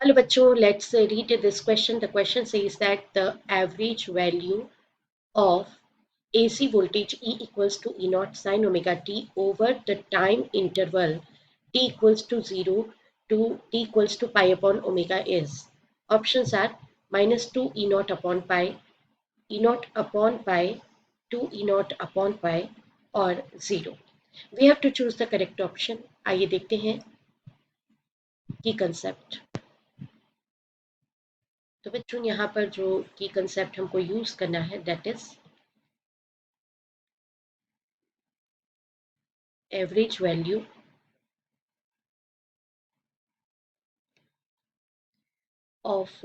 Hello bachcho, let's read this question. The question says that the average value of AC voltage E equals to E naught sine omega t over the time interval t equals to 0 to t equals to pi upon omega is. Options are minus 2 E naught upon pi, E naught upon pi, 2 E naught upon pi or 0. We have to choose the correct option. आइए देखते हैं की concept. तो बच्चों यहाँ पर जो की कंसेप्ट हमको यूज करना है that is average value of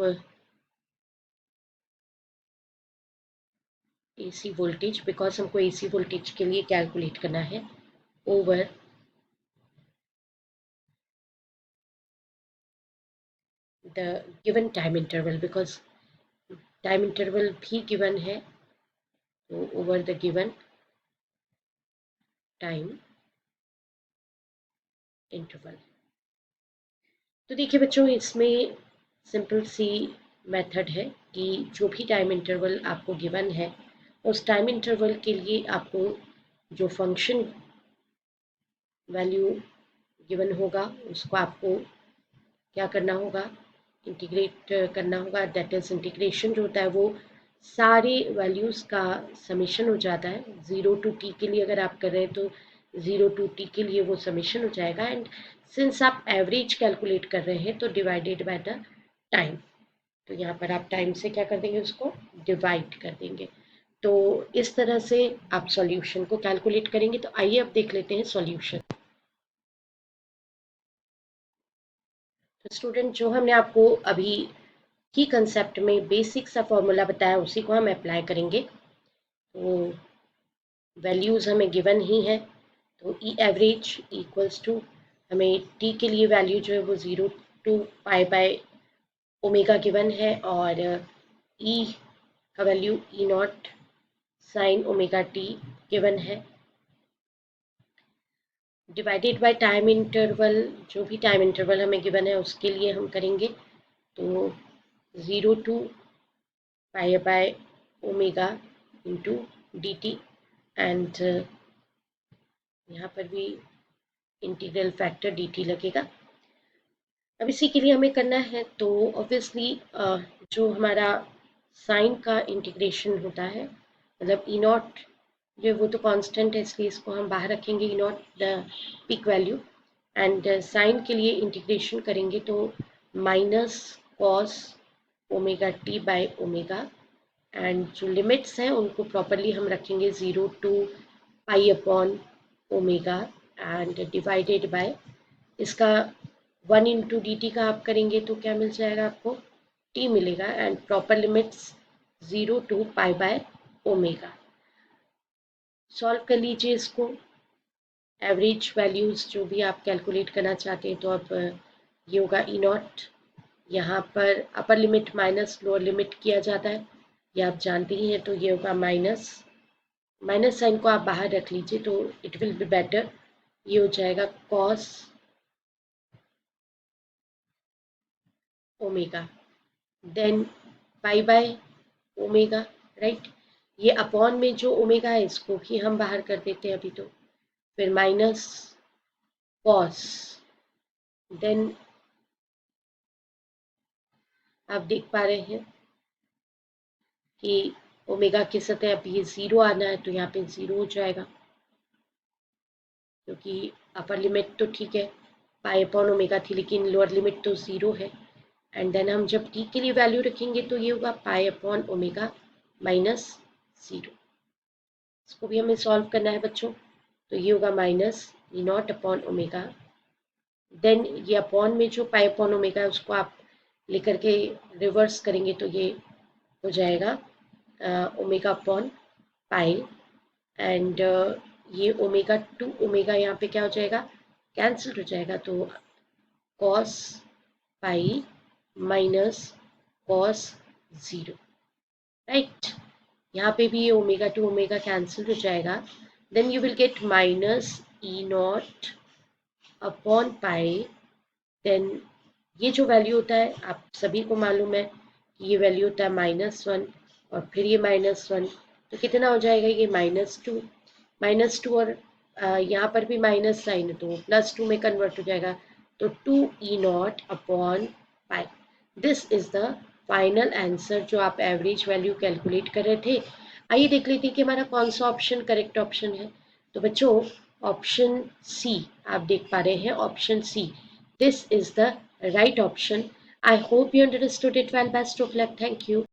AC voltage, because हमको एसी वोल्टेज के लिए कैलकुलेट करना है over the given time interval, because time interval भी गिवन है, तो over the given time interval. तो देखिए बच्चों, इसमें सिंपल सी मेथड है कि जो भी टाइम इंटरवल आपको गिवन है उस टाइम इंटरवल के लिए आपको जो फंक्शन वैल्यू गिवन होगा उसको आपको क्या करना होगा, इंटीग्रेट करना होगा। दैट इज इंटीग्रेशन जो होता है वो सारे वैल्यूज़ का समेशन हो जाता है। 0 टू टी के लिए अगर आप कर रहे हैं तो 0 टू टी के लिए वो समेशन हो जाएगा, एंड सिंस आप एवरेज कैलकुलेट कर रहे हैं तो डिवाइडेड बाय द टाइम। तो यहाँ पर आप टाइम से क्या कर देंगे, उसको डिवाइड कर देंगे। तो इस तरह से आप सॉल्यूशन को कैलकुलेट करेंगे। तो आइए अब देख लेते हैं सॉल्यूशन। तो स्टूडेंट, जो हमने आपको अभी की कंसेप्ट में बेसिक सा फॉर्मूला बताया उसी को हम अप्लाई करेंगे। तो वैल्यूज़ हमें गिवन ही है, तो ई एवरेज इक्वल्स टू हमें टी के लिए वैल्यू जो है वो 0 to pi by omega given है, और ई का value E not sine omega T given है, डिवाइडेड बाय टाइम इंटरवल। जो भी टाइम इंटरवल हमें गिवन है उसके लिए हम करेंगे, तो 0 to pi by omega into D T, and यहाँ पर भी इंटीग्रल फैक्टर डी टी लगेगा। अब इसी के लिए हमें करना है, तो ऑब्वियसली जो हमारा साइन का इंटीग्रेशन होता है, मतलब ई नॉट जो वो तो कांस्टेंट है इसलिए इसको हम बाहर रखेंगे, E not the peak value, and sine के लिए इंटीग्रेशन करेंगे तो minus cos omega t by omega, and जो लिमिट्स हैं उनको प्रॉपरली हम रखेंगे 0 to pi upon omega and divided by इसका 1 इंटू डी टी का आप करेंगे तो क्या मिल जाएगा आपको, टी मिलेगा, and proper limits 0 to pi by omega. Solve कर लीजिए इसको, एवरेज वैल्यूज़ जो भी आप कैलकुलेट करना चाहते हैं। तो अब ये होगा ई नॉट, यहाँ पर upper limit minus lower limit किया जाता है, ये आप जानते ही हैं। तो ये होगा माइनस, माइनस साइन को आप बाहर रख लीजिए तो इट विल बी बेटर, ये हो जाएगा cos omega, then pi by omega, right. ये अपॉन में जो ओमेगा है इसको भी हम बाहर कर देते हैं अभी, तो फिर माइनस कॉस, देन आप देख पा रहे हैं कि ओमेगा की सतह अब ये 0 आना है तो यहाँ पे 0 हो जाएगा, क्योंकि अपर लिमिट तो ठीक है पाई अपॉन ओमेगा थी लेकिन लोअर लिमिट तो 0 है। एंड देन हम जब टी के लिए वैल्यू रखेंगे तो ये होगा पाई अपॉन ओमेगा माइनस 0। इसको भी हमें सॉल्व करना है बच्चों, तो ये होगा minus E not upon omega, then ये अपॉन में जो पाई अपॉन ओमेगा है उसको आप लेकर के रिवर्स करेंगे तो ये हो जाएगा ओमेगा अपॉन पाई, एंड ये ओमेगा टू ओमेगा यहाँ पे क्या हो जाएगा, कैंसिल हो जाएगा, तो cos pi minus cos 0, right. यहाँ पे भी ये ओमेगा टू ओमेगा कैंसिल हो जाएगा, then you will get minus E not upon pi, then ये जो वैल्यू होता है आप सभी को मालूम है कि ये वैल्यू होता है -1 और फिर ये -1, तो कितना हो जाएगा ये -2 और यहाँ पर भी माइनस साइन है तो +2 में कन्वर्ट हो जाएगा, तो 2E0/पाई। This is the final answer जो आप एवरेज वैल्यू कैलकुलेट कर रहे थे। आइए देख लेते हैं कि हमारा कौन सा ऑप्शन करेक्ट ऑप्शन है। तो बच्चों ऑप्शन सी आप देख पा रहे हैं, option C, this is the right option. I hope you understood it well. Best of luck. Thank you.